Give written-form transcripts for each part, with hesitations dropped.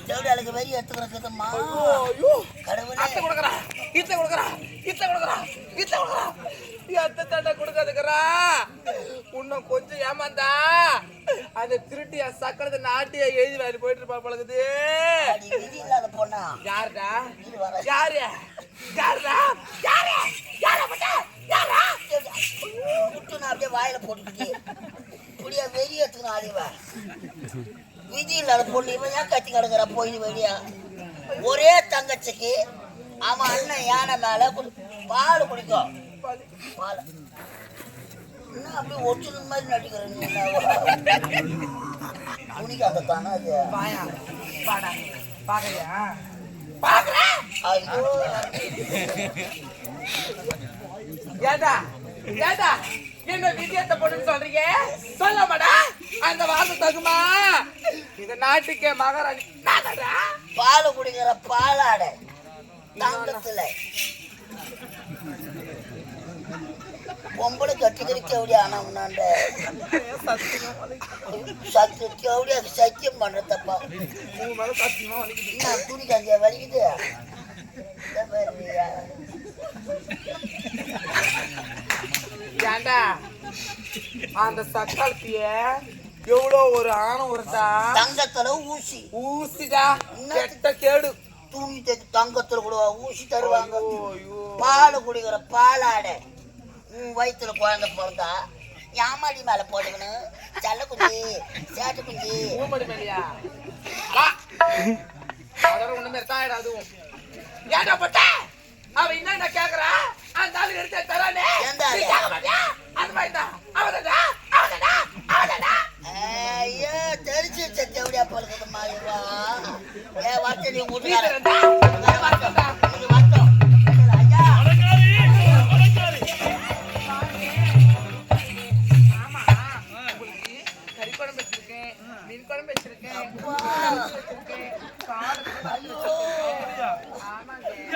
செவிடாளுக்கு வெறி எடுத்துக்கிறதுமா கடவுளே இத்த தண்டை கொடுக்காதுக்கிறா இன்னும் கொஞ்சம் ஏமாந்தா அந்த திருட்டிய சக்கரத்தை நாட்டிய எழுதி வேலை போயிட்டு இருப்பா பழகுது. இல்லாத பொண்ணா யாருடா அப்படியே வாயில போட்டுக்கிட்டு இப்படியா வெறி எடுத்துக்கணும் அறிவா விதி இல்லாத பொண்ணு இவன் ஏன் கத்தி கிடக்குற போய் வெளியா ஒரே தங்கச்சிக்கு அவன் அண்ணன் யானை மேல பால் குடிக்கும் பால் இன்னும் அப்படியே ஒரிஜினல் மாதிரி நடிக்கிறேன் குடிக்காத தானே அது ஏடா என்ன விஜயத்தை போட்டு சொல்றீங்க சொல்ல மாடா அந்த வார்த்தை தகுமா இந்த நாட்டுக்கே மகாராணி பால் குடிக்கிற பாலாட தங்கத்துல பொம்பளை கட்டிக்கிறதுக்கு எப்படி ஆனவனாண்ட சத்தியம் சத்தியம் பண்றதப்பா துணி கஞ்சியா வலிக்குது ஏண்டா அந்த சக்காலத்திய எவ்வளவு ஒரு ஆணம் வருதா தங்கத்துல ஊசிடா கெட்ட கேடு தூங்கி தங்கத்துல கூட ஊசி தருவாங்க பால் குடிக்கிற பாலாட வயிற்றுல குழந்தை பிறந்தா யாமாடி மேல போட்டுக்கணும் செல்ல குஞ்சு சேட்டு குஞ்சு ஊமடி மேலையா ஒண்ணுமே தாயிடா அதுவும் ஏண்டா போட்ட அவ என்ன கேக்குறா அந்த ஆளு எடுத்து தரானே அந்த மாதிரி தான் ஐயோ தெரிச்சு செவடியா போடுறது மாதிரிவா ஏன் வார்த்தை நீ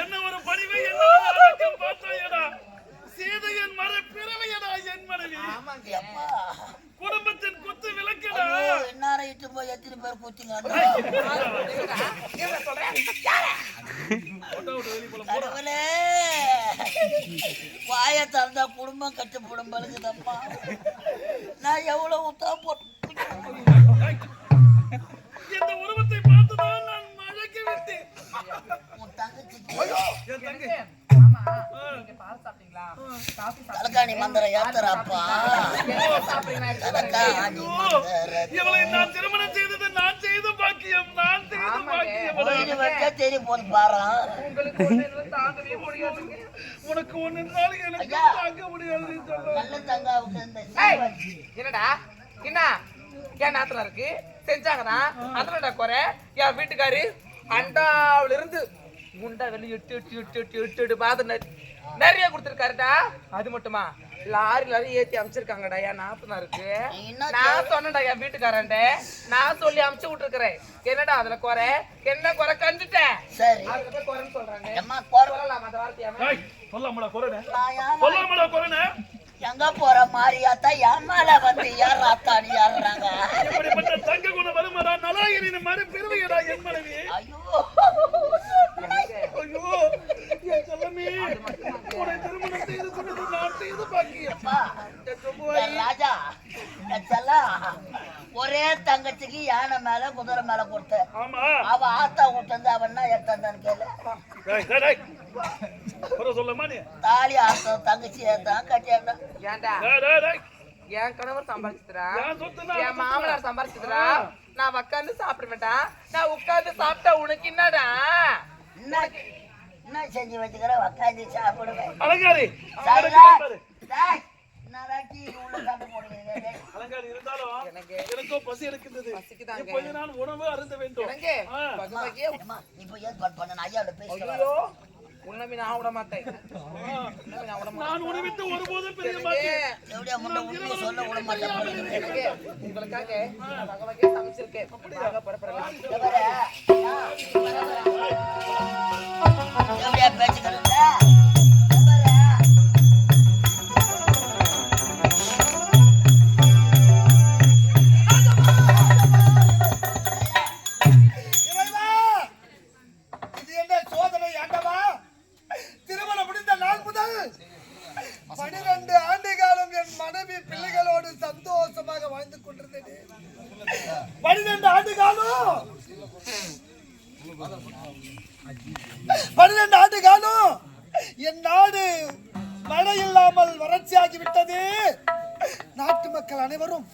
என்ன ஒரு பணிவை என்ன பார்த்தாயடா சீதையன் மர பிறவையடா என் மனைவி குடும்பத்தின் குத்து விளக்கடா என்னார இட்டு போய் எத்தனை பேர் குத்திங்க வாய திறந்தா குடும்பம் கட்டுப்படும் பழுகுதப்பா நான் எவ்வளவு உத்தா போட்டு இந்த உருவத்தை பார்த்துதான் நான் மழைக்கு விட்டேன் உன் தங்கச்சிக்கு தலக்காணி மந்திரம் ஏத்தராப்பா இவளை நான் திருமணம் செய்தது நான் செய்த பாக்கியம் தெரிய போது பாரு உனக்கு ஒண்ணு எனக்கு தாங்க முடியாது நல்ல தங்காவுக்கு என்னடா என்ன என் நாத்துல இருக்கு செஞ்சாங்கன்னா அதனடா குறை என் வீட்டுக்காரு அண்டாவில இருந்து குண்டா வெளி எட்டு பார்த்து நிறைய கொடுத்துருக்காருடா. அது மட்டுமா லாரி ஏத்தி அமைச்சிருக்காங்கடா என் நாத்தனா இருக்கு. நான் சொன்னேன்டா என் வீட்டுக்காரன்ட நான் சொல்லி அமுச்சு விட்டுருக்கிறேன். என்னடா அதுல குறை என்ன குறை கண்டுட்டேன். சரி குறைன்னு சொல்றாங்க. எங்க போற மாதிரியாத்தா எம்மால வந்து யாராத்தான்னு ஏறாங்க. தங்க குண வருமாடா நலாயிரின் மறு பெருமையடா என் மனைவி. ஐயோ ஐயோ என் செல்லமே உன்னை திருமணம் செய்து கொண்டது நான் செய்து பாக்கியப்பா. ராஜா செல்லா ஒரே தங்கச்சிக்கு யானை மேல குதிரை மேல கொடுத்த. ஆமா அவ ஆத்தா கொடுத்தது அவன்னா எடுத்தான்னு கேளு. சொல்லமா நீ தாலி ஆத்தா தங்கச்சி ஏத்தான் கட்டியாண்டா. ஏன்டா என் கணவர் சம்பாதிச்சுதுரா என் மாமனார் சம்பாதிச்சுதுரா. நான் உட்காந்து சாப்பிட மாட்டேன். நான் உட்காந்து சாப்பிட்டா உனக்கு என்னடா என்ன செஞ்சு வச்சுக்கிற உட்காந்து சாப்பிடுவேன். அலங்காரி அலங்காரி இருந்தாலும் எனக்கோ பசி எடுக்கின்றது. இப்போது நான் உணவு அருந்த வேண்டும். இப்போ ஏற்பாடு பண்ண ஐயாவோட பேசுறேன். உன்னை நான் விட மாட்டேன். நான் உணவிட்டு ஒருபோதும் பெரிய மாட்டேன். சொல்ல விட மாட்டேன். உங்களுக்காக சமைச்சிருக்கேன். பேச்சுக்கிறேன். கொண்டிருந்தேன். 12 ஆண்டு காலம் என் நாடு மழை இல்லாமல் வறட்சியாகிவிட்டது. நாட்டு மக்கள் அனைவரும்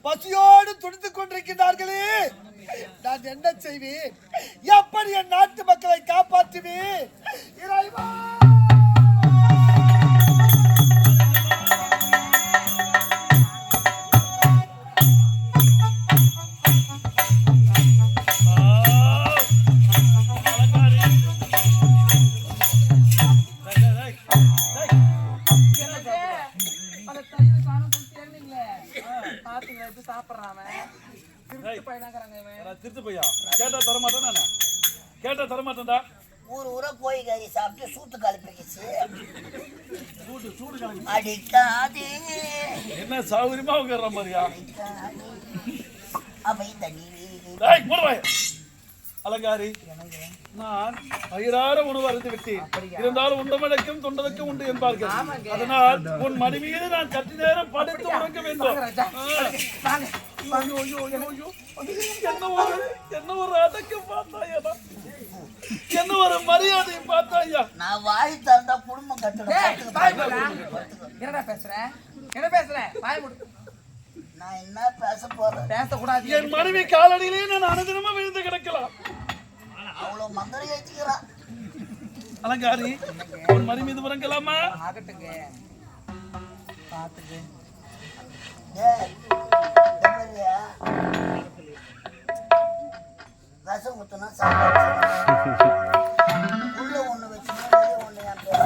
பசியோடு துடித்துக் கொண்டிருக்கிறார்களே. நான் என்ன செய்வேன்? எப்படி என் நாட்டு மக்களை காப்பாற்றுவேன்? இறைவா, கேட்டா தரமாட்டேன்டா. ஊரா கோழி கறி சாப்பிட்டு சூட்டு கலப்பிக்கிச்சு. அடிக்காதே என்ன சௌகரியமா உட்கார்ற மாதிரியா? அவை தண்ணி அலங்காரி, நான் பயிரார உணவு அருந்து விட்டேன். இருந்தாலும் உண்டமடைக்கும் தொண்டதற்கும் உண்டு என்பார்கள். அதனால் உன் மடி மீது நான் சற்று நேரம் படுத்து உறங்க வேண்டும். என்ன ஒரு அடக்கம் பார்த்தாயா? என்ன ஒரு மரியாதை பார்த்தாயா? நான் வாய் தந்தா குடும்பம் கட்டணும். என்னடா பேசுறேன்? என்ன பேசுறேன்? வாய் மூடு. நான் என்ன பேச போறேன்? பேசக்கூடாது. என் மனைவி காலடியிலே நான் அனுதினமா விழுந்து கிடக்கலாம். அவ்வளவு மந்திரி வச்சுக்கிறான். அலங்காரி, உன் மணி மீது உறங்கலாமா? ஆகட்டுங்க, பாத்துக்கு. ரசம் ஊத்துனா சாப்பாடு உள்ள ஒண்ணு வச்சுன்னா வெளியே ஒண்ணு. என் பேர்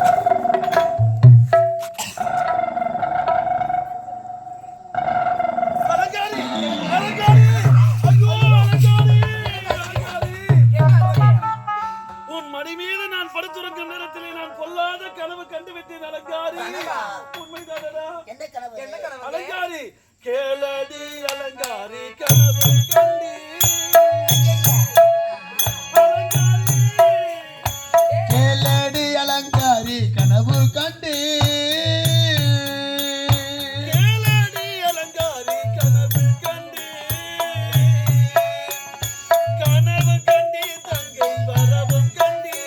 அலங்காரி, அலங்காரி, ஐயோ அலங்காரி, உன் மடி மீது நான் படுத்துறங்கும் நேரத்திலே நான் கொல்லாத கனவு கண்டுவிட்டேன். அலங்காரி, உண்மைதானடா? என்ன கனவு? அலங்காரி, கேளடி அலங்காரி, கனவு கண்டி. கேளடி அலங்காரி, கனவு கண்டு. கேளடி அலங்காரி, கனவு கண்டு. கனவு கண்டி தங்கை வரவும் கண்டி.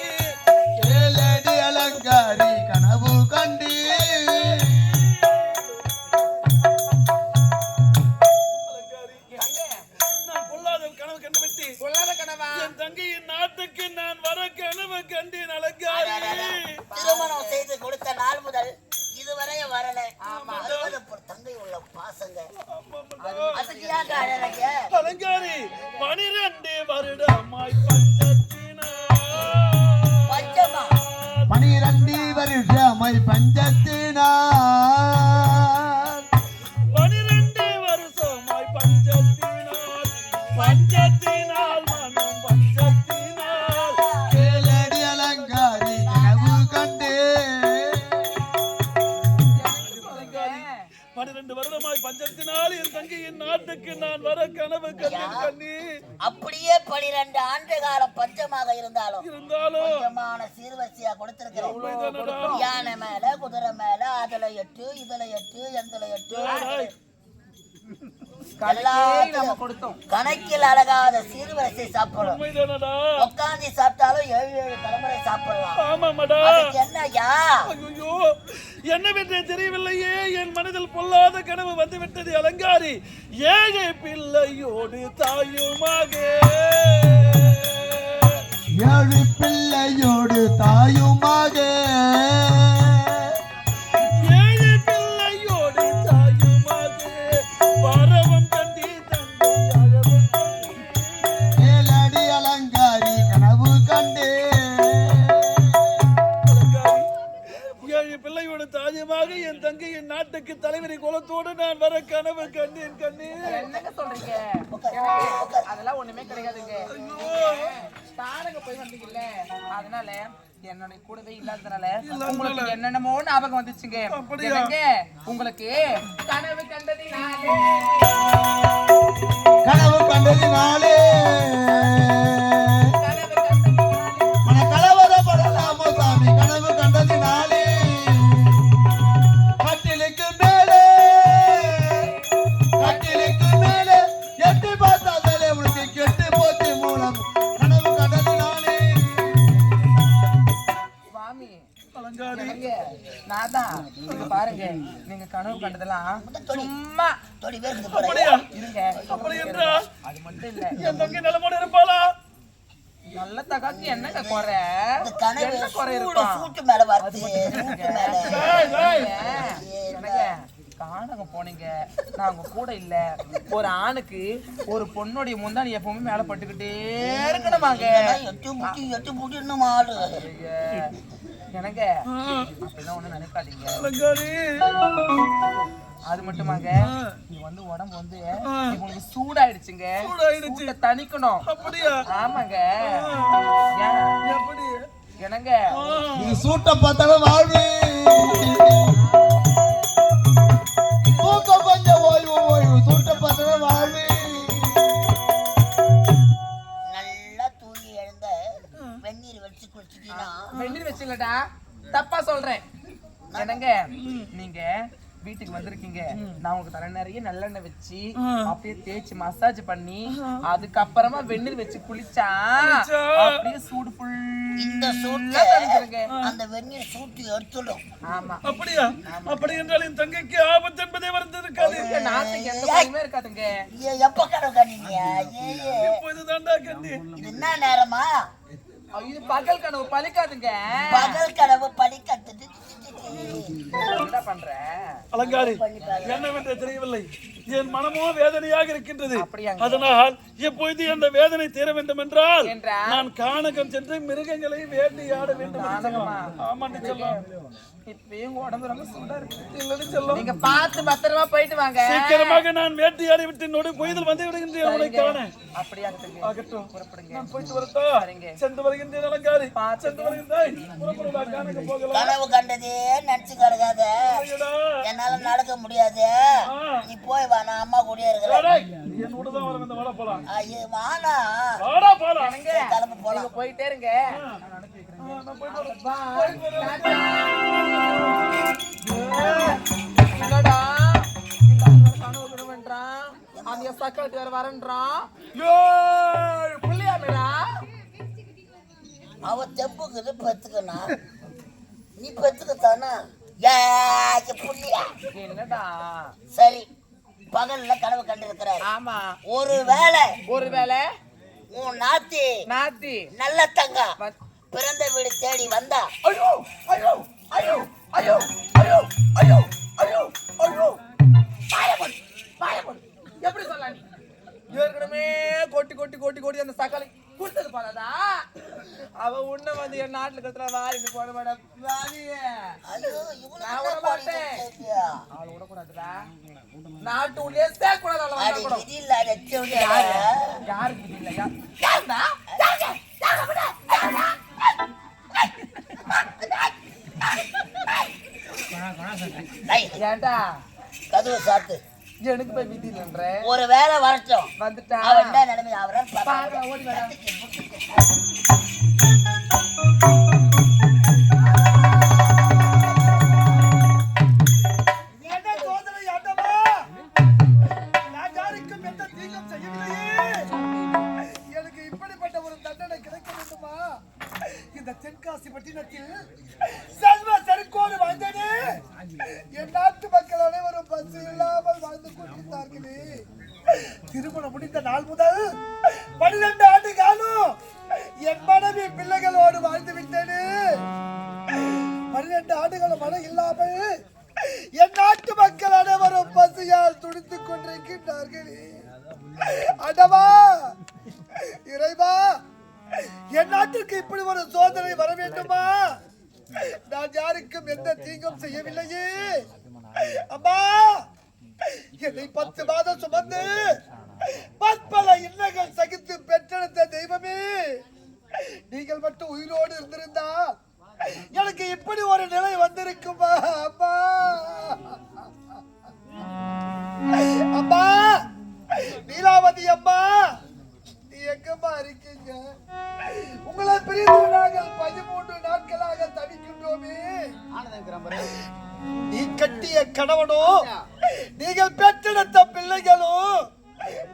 கேளடி அலங்காரி, கனவு கண்டு. நான் பொல்லாத கனவு கண்டு விட்டேன். சொல்லாத கனவா? என் தங்கையின் நாட்டுக்கு நான் வர கனவு கண்டேன். அலங்காரி, திருமணம் செய்து கொடுத்த நாள் முதல் இதுவரைய வரல. தங்கை உள்ள பாசங்க அதுக்கு ஏன் அழக? அலங்காரி, 12 வருடமாய் பஞ்சத்தினா 12 வருஷமாய் பஞ்சத்தினார். 12 வருஷமாய் பஞ்சத்தினால், பஞ்சத்தினால் மனம் பஞ்சத்தினால். கேளடி அலங்காரி, கனவு கண்டு. 12 வருடமாய் பஞ்சத்தினால் என் தங்கையின் நாட்டுக்கு நான் வர கனவு கண்டேன். கண்ணி, அப்படியே 12 ஆண்டு கால பஞ்சமாக இருந்தாலும் கொஞ்சமான சீர்வரிசையா கொடுத்திருக்கிறேன். யானை மேல, குதிரை மேல, அதுல 8, இதுல 8, எந்தல 8 கணக்கில் அழகாத சீர்வரிசை சாப்பிடும். உட்காந்து சாப்பிட்டாலும் 7 தலைமுறை சாப்பிடலாம். என்னையா? ஐயோ, என்னவென்றே தெரியவில்லையே. என் மனதில் பொல்லாத கனவு வந்துவிட்டது. அலங்காரி, ஏழை பிள்ளையோடு தாயுமாக. 7 பிள்ளையோடு தாயுமாக. ஏழை பிள்ளையோடு தாயுமாக. வரவும் கண்டி தங்கை அழவும் கண்டி. கேளடி அலங்காரி, கனவு கண்டு. அலங்காரி, 7 பிள்ளையோடு தாயுமாக என் தங்கையின் நாட்டுக்கு தலைவரி குலத்தோடு நான் வர கனவு கண்டேன். கண்ணே, என்னங்க சொல்றீங்க? அதெல்லாம் ஒண்ணுமே கிடையாதுங்க. தானங்க போய் வந்தீங்கல்ல, அதனால என்னோட கூடவே இல்லாததுனால உங்களுக்கு என்னென்னமோ ஞாபகம் வந்துச்சுங்க. என்னங்க, உங்களுக்கு கனவு கண்டதினாலே கனவு கண்டதினாலே மன கலவரப்படலாமோ சாமி. கனவு கண்டதினாலே கட்டிலுக்கு மேலே, கட்டிலுக்கு அதான் இங்க பாருங்க நீங்க கனவு கண்டதெல்லாம் சும்மா தொடி பேருக்கு அப்படியா? இருங்க அப்படி என்றால் அது மட்டும் இல்ல என் தங்கை நிலமோடு இருப்பாளா? நல்ல தகாக்கு என்னங்க குறை இந்த கனவு என்ன குறை சூடு இருக்கும் சூட்டு மேல வருது சூட்டு மேல ஏய், ஏய். எனக்கு காணங்க போனீங்க நான் உங்க கூட இல்ல ஒரு ஆணுக்கு ஒரு பொண்ணுடைய முந்தானி எப்பவுமே மேல பட்டுக்கிட்டே இருக்கணுமாங்க எட்டு முட்டி மாடு எனக்கு அப்படிலாம் ஒண்ணும் நினைக்காதீங்க அலங்காரி. அது மட்டுமாங்க இது வந்து உடம்பு வந்து உங்களுக்கு சூடாயிடுச்சுங்க சூடாயிடுச்சு. சூட்டை தணிக்கணும் அப்படியா? ஆமாங்க ஏன் எப்படி? என்னங்க இது சூட்ட பார்த்தாலும் வாழ்வு தூக்கம் கொஞ்சம் ஓய்வு ஓய்வு சூட்ட பார்த்தாலும் வாழ்வு நல்லா தூங்கி எழுந்த வெந்நீர் வச்சு குளிச்சுட்டீங்கன்னா வெந்நீர் வச்சுலடா தப்பா சொல்றேன் என்னங்க நீங்க வீட்டுக்கு வந்திருக்கீங்க நான் உங்களுக்கு தலை நிறைய நல்லெண்ணெய் வச்சு அப்படியே தேய்ச்சி மசாஜ் பண்ணி அதுக்கப்புறமா வெந்நீர் வச்சு குளிச்சா அப்படியே சூடு இந்த ஃபுல்லா சூட்டு அந்த வெந்நீர் சூட்டு எடுத்துடும் ஆமா அப்படியா? அப்படி என்றால் என் தங்கைக்கு ஆபத்து என்பதே வந்திருக்காது. நாட்டுக்கு எந்த பயமே இருக்காதுங்க எப்ப கனவு கண்டீங்க இப்போதுதான்டா கண்டி. இது என்ன நேரமா இது பகல் கனவு பலிக்காதுங்க பகல் கனவு படிக்கட்டு என்ன பண்ற அலங்காரி, என்னவென்று தெரியவில்லை. என் மனமோ வேதனையாக இருக்கின்றது. அப்படியாங்க? அதனால் எப்பொழுது அந்த வேதனை தீர வேண்டும் என்றால் என்றால்? நான் கானகம் சென்று மிருகங்களை வேட்டையாட வேண்டும் என்று சொன்னான். ஆமாண்டி செல்லம். இப்பயும் உடம்பு ரொம்ப சூடா இருக்கு இல்லடி செல்லம். நீங்க பார்த்து பத்திரமா போயிட்டு வாங்க சீக்கிரமாக நான் வேட்டையாடி விட்டு நொடி பொய்தல் வந்து விடுகின்றேன். அவனை காண அப்படியா ஆகட்டும். புறப்படுங்க நான் போயிட்டு வரட்டா? சரிங்க. சென்று வருகின்றேன் அலங்காரி. பார்த்து சென்று வருகின்றேன். புறப்படுடா, கானகம் போகலாம். கனவு கண்டதே நினைச்சு கிடக்காத ஐயடா. என்னால நடக்க முடியாது நீ போய் வா நான் அம்மா கூடயே இருக்கிறேன் டேய், நீ என்னோட தான் வர வேண்டாம். வாடா போலாம். ஐயோ வானா வாடா போலாம். கிளம்பு போலாம் நீங்க போயிட்டே இருங்க நான் அனுப்பி வைக்கிறேன் நான் போயிட்டு வரேன். என்னடா இந்த ஆளு கனவு விடுவேன்றான் அந்த சக்கரத்து வேற வரேன்றான் ஏய் புள்ளியாமேடா அவ தெம்புக்குது பெத்துக்கணும் நீ பெத்துக்கத்தானா புள்ளியா என்னடா சரி பகல்ல கனவு கண்டிருக்கிறார் ஆமா ஒருவேளை உன் நாத்தி நாத்தி நல்ல தங்கா பிறந்த வீடு தேடி வந்தா ஐயோ ஐயோ ஐயோ ஐயோ ஐயோ ஐயோ ஐயோ ஐயோ பாயபன் எப்படி சொல்லலாம் நீ ஏற்கனவே கொட்டி கொட்டி கொட்டி கொட்டி அந்த சக்காளி கொடுத்தது பாலாதா அவ உன்ன வந்து என் நாட்டுல கத்துற வாரிட்டு போட மாட்டேன் நான் விட மாட்டேன் அவளை விடக்கூடாதுடா நாட்டு உள்ளே சேர்க்கூடாது யாருக்கு இது இல்ல யாருடா ஏன்டா கதவு சாத்து எனக்கு போய் விதி இல்லைன்ற ஒரு வேலை வரட்டும் வந்துட்டா அவன் என்ன நிலைமை அவரால் பாக்க ஓடி வரா எனக்கு இப்படிப்பட்ட ஒரு தண்டனை கிடைக்க வேண்டுமா? இந்த தென்காசி பட்டினத்தில் செல்வ செருக்கோடு வாழ்ந்தது என் நாட்டு மக்கள் அனைவரும் பசு இல்லாமல் வாழ்ந்து கொண்டிருந்தார்களே. திருமணம் முடிந்த நாள் முதல் 12 ஆண்டு காலம் என் மனைவி பிள்ளைகளோடு வாழ்ந்து விட்டேனே. 12 ஆண்டுகள் மழை இல்லாமல் என் நாட்டு மக்கள் அனைவரும் பசியால் துடித்துக் கொண்டிருக்கின்றார்களே. அடவா இறைவா, என் நாட்டிற்கு இப்படி ஒரு சோதனை வர வேண்டுமா? நான் யாருக்கும் எந்த தீங்கும் செய்யவில்லையே. அம்மா, என்னை 10 மாதம் சுமந்து பற்பல இன்னல்கள் சகித்து பெற்றெடுத்த தெய்வமே, நீங்கள் மட்டும் உயிரோடு இருந்திருந்தால் எனக்கு இப்படி ஒரு நிலை வந்திருக்குமா? அம்மா அம்மா, நீலாவதி அம்மா, நீ எங்கம்மா இருக்கீங்க? உங்களை பிரிந்து நாங்கள் 13 நாட்களாக தவிக்கின்றோமே. நீ கட்டிய கணவனும் நீங்கள் பெற்றெடுத்த பிள்ளைகளும்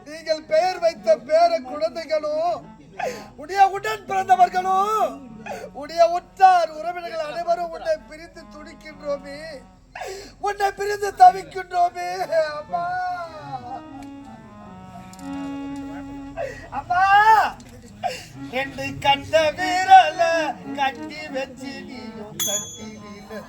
நீங்கள் பெயர் வைத்த பேர குழந்தைகளும் உடைய உடன் பிறந்தவர்களும் உடைய உற்றார் உறவினர்கள் அனைவரும் உன்னை பிரிந்து துடிக்கின்றோமே, உன்னை பிரிந்து தவிக்கின்றோமே. அம்மா அம்மா என்று கண்ட வீரல கட்டி வச்சு நீயும் கட்டிலில